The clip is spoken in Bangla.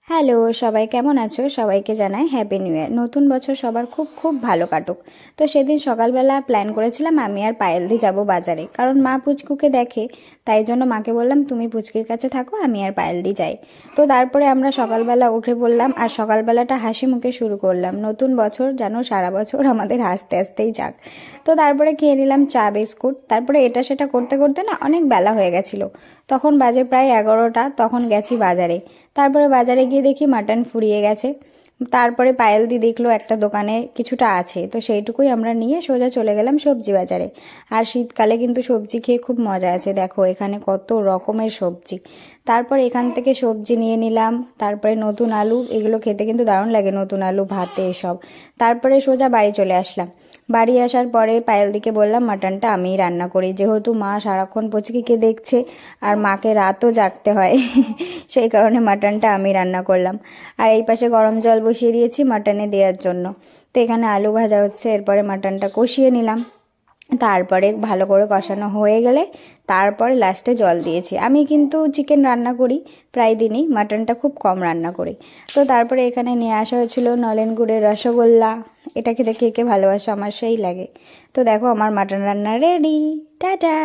হ্যালো, সবাই কেমন আছো? সবাইকে জানাই হ্যাপি নিউ ইয়ার। নতুন বছর সবার খুব খুব ভালো কাটুক। তো সেদিন সকালবেলা প্ল্যান করেছিলাম আমি আর পায়েলদি যাব বাজারে, কারণ মা পুচকুকে দেখে। তাই জন্য মাকে বললাম তুমি পুচকির কাছে থাকো, আমি আর পায়েলদি যাই। তো তারপরে আমরা সকালবেলা উঠে পড়লাম আর সকালবেলাটা হাসি মুখে শুরু করলাম। নতুন বছর যেন সারা বছর আমাদের হাসতে হাসতেই যাক। তো তারপরে খেয়ে নিলাম চা বিস্কুট। তারপরে এটা সেটা করতে করতে না অনেক বেলা হয়ে গেছিলো। তখন বাজে প্রায় 11টা। তখন গেছি বাজারে। তারপরে বাজারে গিয়ে দেখি মাটন ফুরিয়ে গেছে। তারপরে পায়েলদি দেখলো একটা দোকানে কিছুটা আছে, তো সেইটুকুই আমরা নিয়ে সোজা চলে গেলাম সবজি বাজারে। আর শীতকালে কিন্তু সবজি খেয়ে খুব মজা আছে, দেখো এখানে কত রকমের সবজি। তারপর এখান থেকে সবজি নিয়ে নিলাম। তারপরে নতুন আলু, এগুলো খেতে কিন্তু দারুণ লাগে, নতুন আলু ভাতে এসব। তারপরে সোজা বাড়ি চলে আসলাম। বাড়ি আসার পরে পায়েলদিকে বললাম মাটনটা আমিই রান্না করি, যেহেতু মা সারাক্ষণ পুচকিকে দেখছে আর মাকে রাতও জাগতে হয় সেই কারণে মাটনটা আমি রান্না করলাম। আর এই পাশে গরম জল বসিয়ে দিয়েছি মাটনে দেওয়ার জন্য। তো এখানে আলু ভাজা হচ্ছে, এরপরে মাটনটা কষিয়ে নিলাম। তারপরে ভালো করে কষানো হয়ে গেলে তারপরে লাস্টে জল দিয়েছি। আমি কিন্তু চিকেন রান্না করি প্রায় দিনই, মাটনটা খুব কম রান্না করি। তো তারপরে এখানে নিয়ে আসা হয়েছিল নলেন গুড়ের রসগোল্লা। এটা খেতে কে কে ভালোবাসে, আমার সেই লাগে। তো দেখো আমার মাটন রান্না রেডি। টাটা।